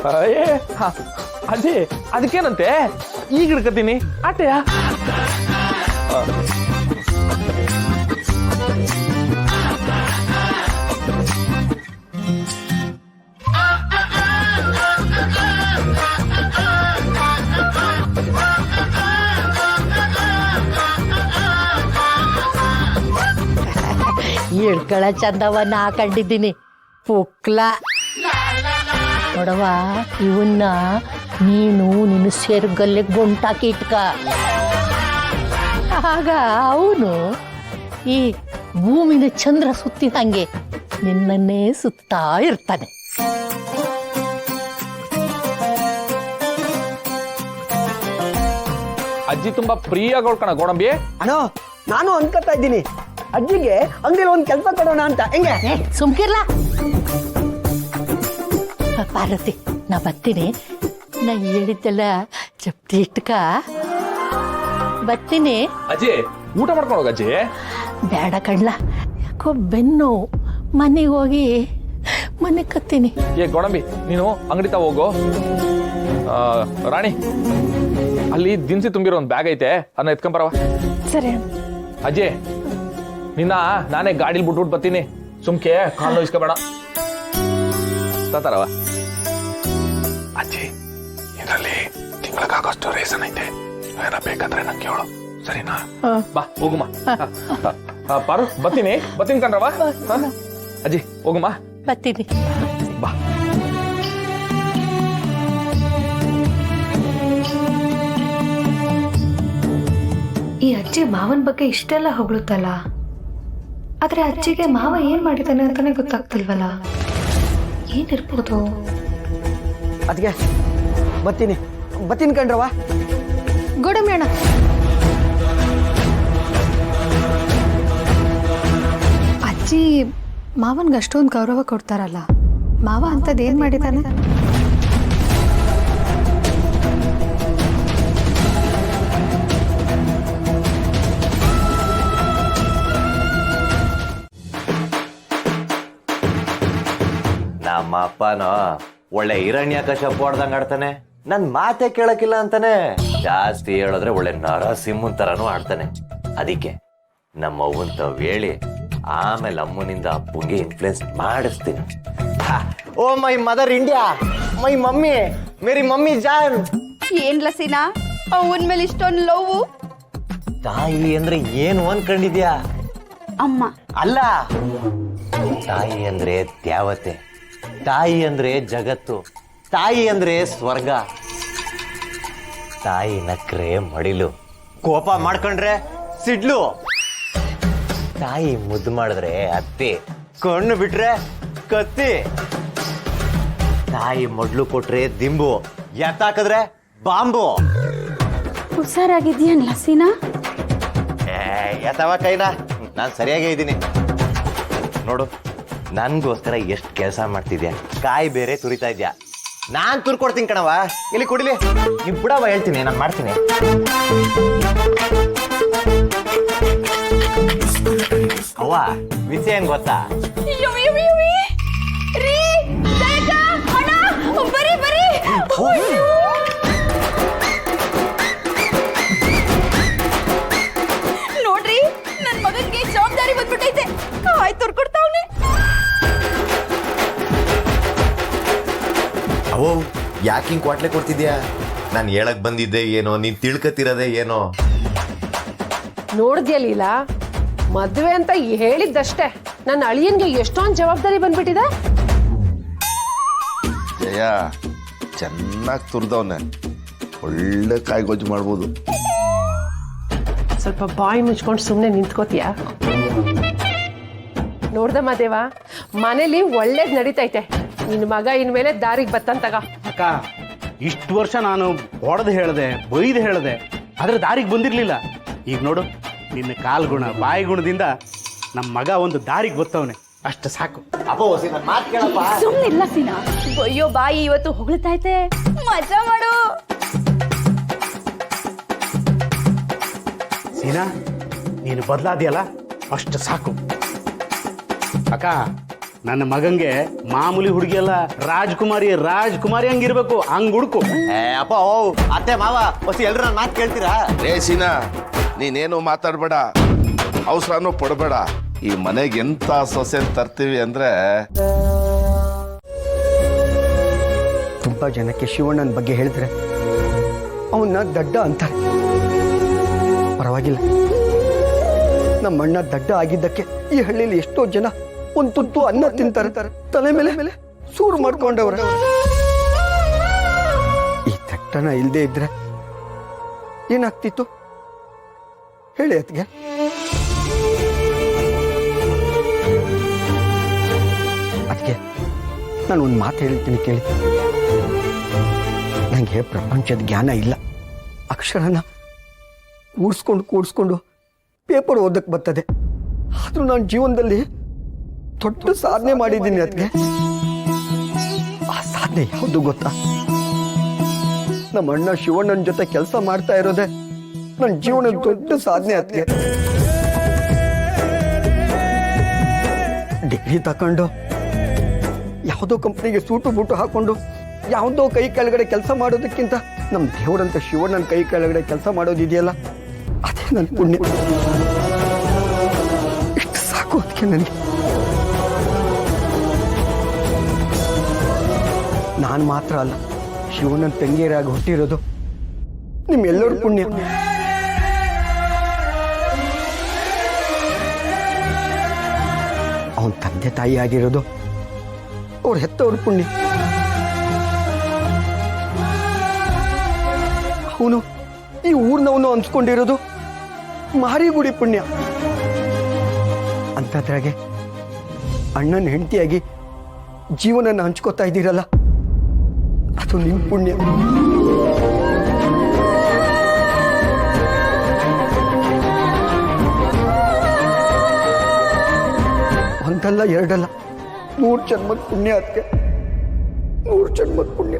ಏ ಅದೇ ಅದಕ್ಕೇನಂತೆ ಈಗ ಹಿಡ್ಕತೀನಿ ಆಟೆಯ ಇಳ್ಕಳ ಚಂದವನ್ನ ಹಾಕೊಂಡಿದ್ದೀನಿ ಪುಕ್ಲ ನೋಡವ ಇವನ್ನ ನೀನು ನಿನ್ನ ಸೆರ್ಗಲ್ಲೆ ಗುಂಟಾಕಿ ಇಟ್ಕ ಆಗ ಅವನು ಈ ಭೂಮಿನ ಚಂದ್ರ ಸುತ್ತಿದಂಗೆ ನಿನ್ನನ್ನೇ ಸುತ್ತಾ ಇರ್ತಾನೆ. ಅಜ್ಜಿ ತುಂಬಾ ಪ್ರಿಯಗಳು ಕಣ ಗೋಡಂಬಿ. ಅಣ್ಣ ನಾನು ಅನ್ಕೋತಾ ಇದ್ದೀನಿ ಅಜ್ಜಿಗೆ ಅಂಗಡಿಯಲ್ಲಿ ಒಂದು ಕೆಲಸ ಕೊಡೋಣ ಅಂತ. ಹೆಂಗೆ ಸುಮ್ಕಿರ್ಲ ಪಾರ್ವತಿ, ನಾ ಬರ್ತೀನಿ. ನಾ ಹೇಳಿದ್ದೆಲ್ಲ ಜಪ್ತಿ ಇಟ್ಕ ಬರ್ತೀನಿ. ಅಜ್ಜಿ ಊಟ ಮಾಡ್ಕೊಂಡು ಹೋಗ ಅಜ್ಜಿ. ಬೇಡ ಕಣ್ಲ, ಯಾಕೋ ಬೆನ್ನು ಮನೆಗೆ ಹೋಗಿ ಮನೆ ಕತ್ತೀನಿ. ಏ ಗೋಡಂಬಿ ನೀನು ಅಂಗಡಿ ತಾ ಹೋಗು. ರಾಣಿ ಅಲ್ಲಿ ದಿನಸಿ ತುಂಬಿರೋ ಒಂದು ಬ್ಯಾಗ್ ಐತೆ, ಅದನ್ನ ಎತ್ಕೊಂಬರವ. ಸರಿ ಅಜ್ಜಿ ನಿನ್ನ ನಾನೇ ಗಾಡಿಲಿ ಬಿಟ್ಬಿಟ್ಟು ಬರ್ತೀನಿ. ಸುಮ್ಕೆ ಕಾಲು ನೋಯಿಸ್ಕೋಬೇಡ ತಾತಾರವ. ಅಜ್ಜಿ ಇದರಲ್ಲಿ ತಿಂಗಳಿಗಾಗೋಷ್ಟು ರೇಷನ್ ಐತೆ, ಏನ ಬೇಕಂದ್ರೆ ನಂಗೆ ಹೇಳು ಸರಿನಾ? ಬಾ ಹೋಗುಮ್ಮ. ಪಾರು ಬರ್ತೀನಿ ಕಣ್ರವ. ಅಜ್ಜಿ ಹೋಗುಮ್ಮ. ಬರ್ತೀನಿ ಬಾ. ಈ ಅಜ್ಜಿ ಮಾವನ ಬಗ್ಗೆ ಇಷ್ಟೆಲ್ಲ ಹೊಗಳುತ್ತಲ್ಲ, ಆದ್ರೆ ಅಜ್ಜಿಗೆ ಮಾವ ಏನ್ ಮಾಡಿದಾನೆ ಅಂತಾನೆ ಗೊತ್ತಾಗ್ತಿಲ್ವಲ್ಲ. ಏನಿರ್ಬೋದು? ಅದಕ್ಕೆ ಬರ್ತೀನಿ ಕಣ್ರವ. ಗೋಡಂಬಿ ಅಣ್ಣ, ಅಜ್ಜಿ ಮಾವನ್ಗೆ ಅಷ್ಟೊಂದು ಗೌರವ ಕೊಡ್ತಾರಲ್ಲ, ಮಾವ ಅಂತದ್ ಏನ್ ಮಾಡಿದಾನೆ? ನಮ್ಮ ಅಪ್ಪನೋ ಒಳ್ಳೆ ಹಿರಣ್ಯಾಕಶಪ ಹೊಡ್ದಂಗ್ ಆಡ್ತಾನೆ, ನನ್ ಮಾತೆ ಕೇಳಕ್ಕಿಲ್ಲ ಅಂತಾನೆ. ಜಾಸ್ತಿ ಹೇಳಿದ್ರೆ ಒಳ್ಳೆ ನರಸಿಂಹನ್ ತರಾನು ಆಡ್ತಾನೆ. ಅದಕ್ಕೆ ನಮ್ಮ ಅವ್ವಂತ ಹೇಳಿ ಆಮೇಲೆ ಅಮ್ಮನಿಂದ ಅಪ್ಪಂಗೆ ಇನ್ಫ್ಲುಯೆನ್ಸ್ ಮಾಡಿಸ್ತೀನಿ. Oh my mother India, my mummy, ಮೇರಿ ಮಮ್ಮಿ ಜಾನ್. ಏನ್ ಲಸಿನಾ ಅವನ್ ಮೇಲೆ ಇಷ್ಟೊಂದು ಲವ್? ತಾಯಿ ಅಂದ್ರೆ ಏನು ಅನ್ಕೊಂಡಿದ್ಯಾ? ಅಮ್ಮ ಅಲ್ಲ, ತಾಯಿ ಅಂದ್ರೆ ದ್ಯಾವತೆ, ತಾಯಿ ಅಂದ್ರೆ ಜಗತ್ತು, ತಾಯಿ ಅಂದ್ರೆ ಸ್ವರ್ಗ. ತಾಯಿ ನಕ್ರೆ ಮಡಿಲು, ಕೋಪ ಮಾಡ್ಕೊಂಡ್ರೆ ಸಿಡ್ಲು, ತಾಯಿ ಮುದ್ದು ಮಾಡಿದ್ರೆ ಅತ್ತಿ, ಕಣ್ಣು ಬಿಟ್ರೆ ಕತ್ತಿ, ತಾಯಿ ಮೊಡ್ಲು ಕೊಟ್ರೆ ದಿಂಬು, ಎತ್ತಾಕಿದ್ರೆ ಬಾಂಬು. ಹುಷಾರಾಗಿದ್ಯಾ ಲಸಿನಾ? ಎತ್ತವ ಕೈನಾ, ನಾನ್ ಸರಿಯಾಗೇ ಇದ್ದೀನಿ ನೋಡು. ನನ್ಗೋಸ್ಕರ ಎಷ್ಟು ಕೆಲಸ ಮಾಡ್ತಿದ್ಯಾ, ಕಾಯಿ ಬೇರೆ ತುರಿತಾ ಇದ್ಯಾ. ನಾನ್ ತುರ್ಕೊಡ್ತೀನಿ ಕಣವ, ಇಲ್ಲಿ ಕುಡಿಲಿ. ನೀವ್ ಬಿಡವ, ಹೇಳ್ತೀನಿ, ನಾನು ಮಾಡ್ತೀನಿ. ಅವ್ವ ವಿಷಯ ಏನ್ ಗೊತ್ತಾ? ನೋಡ್ರಿ, ನನ್ ಮಗನ್ಗೆ ಜವಾಬ್ದಾರಿ ಬಂದ್ಬಿಟ್ಟೈತೆ. ಕಾಯ್ ತುರ್ಕೊಡ್ತಾವ್ನೆ. ಅವೋ ಯಾಕೆ ಹಿಂಗ್ ಕ್ವಾಟ್ಲೆ ಕೊಡ್ತಿದ್ಯಾ? ನಾನು ಹೇಳಕ್ ಬಂದಿದ್ದೆ ಏನೋ, ನೀನ್ ತಿಳ್ಕತಿರೋದೇ ಏನೋ. ನೋಡಿದ್ಯಾ ಲೀಲಾ, ಮದ್ವೆ ಅಂತ ಹೇಳಿದ್ದಷ್ಟೇ ನನ್ನ ಅಳಿಯನ್ಗೆ ಎಷ್ಟೊಂದು ಜವಾಬ್ದಾರಿ ಬಂದ್ಬಿಟ್ಟಿದೆ. ಜಯ ಚೆನ್ನಾಗಿ ತುರ್ದವನೆ, ಒಳ್ಳೆ ಕಾಯಿಗೊಜ್ಜು ಮಾಡ್ಬೋದು. ಸ್ವಲ್ಪ ಬಾಯಿ ಮುಚ್ಕೊಂಡು ಸುಮ್ಮನೆ ನಿಂತ್ಕೋತೀಯಾ? ನೋಡ್ದಮ್ಮ ದೇವ, ಮನೇಲಿ ಒಳ್ಳೇದ್ ನಡೀತೈತೆ. ನಿನ್ನ ಮಗ ಇನ್ಮೇಲೆ ದಾರಿಗೆ ಬತ್ತಂತಗ. ಅಕ್ಕ, ಇಷ್ಟು ವರ್ಷ ನಾನು ಹೊಡೆದು ಹೇಳ್ದೆ, ಬೈದು ಹೇಳ್ದೆ, ಆದ್ರೆ ದಾರಿಗೆ ಬಂದಿರ್ಲಿಲ್ಲ. ಈಗ ನೋಡು, ನಿನ್ನ ಕಾಲ್ಗುಣ ಬಾಯಿ ಗುಣದಿಂದ ನಮ್ಮ ಮಗ ಒಂದು ದಾರಿಗೆ ಬತ್ತವನೆ, ಅಷ್ಟು ಸಾಕು. ಸುಮ್ನಿಲ್ಲ ಸೀನಾ, ಅಯ್ಯೋ ಬಾಯಿ ಇವತ್ತು ಹೊಗಳ್ತೈತೆ, ಮಜಾ ಮಾಡು. ಸೀನಾ, ನೀನು ಬದಲಾದಿಯಲ್ಲ, ಅಷ್ಟು ಸಾಕು. ಅಕ್ಕ, ನನ್ನ ಮಗಂಗೆ ಮಾಮೂಲಿ ಹುಡುಗಿ ಅಲ್ಲ, ರಾಜ್ಕುಮಾರಿ ಹಂಗಿರ್ಬೇಕು, ಹಂಗ್ ಹುಡುಕು. ಅಪ್ಪ ಓ ಅತ್ತೆ ಮಾವ ಹೊಸ ಎಲ್ರು ನನ್ನ ಮಾತು ಕೇಳ್ತೀರಾ? ರೇ ಸೀನಾ, ನೀನೇನು ಮಾತಾಡ್ಬೇಡ, ಅವಸರನೂ ಪಡಬೇಡ. ಈ ಮನೆಗೆ ಎಂತ ಸೊಸೆನ್ ತರ್ತೀವಿ ಅಂದ್ರೆ ತುಂಬಾ ಜನಕ್ಕೆ ಶಿವಣ್ಣನ ಬಗ್ಗೆ ಹೇಳಿದ್ರೆ ಅವನ್ನ ದಡ್ಡ ಅಂತಾರೆ. ಪರವಾಗಿಲ್ಲ, ನಮ್ಮ ಅಣ್ಣ ದಡ್ಡ ಆಗಿದ್ದಕ್ಕೆ ಈ ಹಳ್ಳಿಲಿ ಎಷ್ಟೋ ಜನ ಒಂದ್ ತುತ್ತು ಅನ್ನ ತಿಂತಾರೆ, ತಲೆ ಮೇಲೆ ಸೂರು ಮಾಡ್ಕೊಂಡವ್ರೆ. ಈ ದಟ್ಟನ ಇಲ್ಲದೆ ಇದ್ರೆ ಏನಾಗ್ತಿತ್ತು ಹೇಳಿ ಅತ್ಗೆ? ಅದಕ್ಕೆ ನಾನು ಒಂದು ಮಾತು ಹೇಳ್ತೀನಿ ಕೇಳಿ. ನನಗೆ ಪ್ರಪಂಚದ ಜ್ಞಾನ ಇಲ್ಲ. ಅಕ್ಷರನ ಕೂಡಿಸ್ಕೊಂಡು ಪೇಪರ್ ಓದಕ್ಕೆ ಬರ್ತದೆ. ಆದ್ರೂ ನಾನು ಜೀವನದಲ್ಲಿ ದೊಡ್ಡ ಸಾಧನೆ ಮಾಡಿದ್ದೀನಿ ಅದಕ್ಕೆ. ಆ ಸಾಧನೆ ಯಾವುದು ಗೊತ್ತಾ? ನಮ್ಮ ಅಣ್ಣ ಶಿವಣ್ಣನ ಜೊತೆ ಕೆಲಸ ಮಾಡ್ತಾ ಇರೋದೆ ನನ್ನ ಜೀವನದ ದೊಡ್ಡ ಸಾಧನೆ ಅದಕ್ಕೆ. ಡಿಗ್ರಿ ತಕೊಂಡು ಯಾವುದೋ ಕಂಪ್ನಿಗೆ ಸೂಟು ಬೂಟು ಹಾಕೊಂಡು ಯಾವುದೋ ಕೈ ಕೆಳಗಡೆ ಕೆಲಸ ಮಾಡೋದಕ್ಕಿಂತ ನಮ್ಮ ದೇವರಂತ ಶಿವಣ್ಣನ ಕೈ ಕೆಳಗಡೆ ಕೆಲಸ ಮಾಡೋದಿದೆಯಲ್ಲ, ಅದೇ ನನ್ನ ಪುಣ್ಯ. ಇಷ್ಟು ಸಾಕು ಅದಕ್ಕೆ ನನಗೆ. ನಾನು ಮಾತ್ರ ಅಲ್ಲ, ಶಿವಣ್ಣನ ತಂಗಿಯರಾಗಿ ಹುಟ್ಟಿರೋದು ನಿಮ್ಮೆಲ್ಲರ ಪುಣ್ಯ. ಅವನ ತಂದೆ ತಾಯಿ ಆಗಿರೋದು ಅವ್ರ ಹೆತ್ತವ್ರ ಪುಣ್ಯ. ಅವನು ಈ ಊರ್ನವನು ಅನ್ಸ್ಕೊಂಡಿರೋದು ಮಾರಿಗುಡಿ ಪುಣ್ಯ. ಅಂತದ್ರಾಗೆ ಅಣ್ಣನ ಹೆಂಡತಿಯಾಗಿ ಜೀವನನ ಹಂಚ್ಕೋತಾ ಇದ್ದೀರಲ್ಲ, ಅದು ನಿಮ್ ಪುಣ್ಯ. ಒಂದಲ್ಲ ಎರಡಲ್ಲ, 100 ಜನ್ಮದ ಪುಣ್ಯ ಅದಕ್ಕೆ, 100 ಜನ್ಮದ ಪುಣ್ಯ.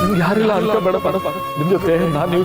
ನಿಮ್ಗೆ ಯಾರಿಲ್ಲ ಅಂತ ಬೇಡ, ನಿಮ್ ಜೊತೆ ನಾನು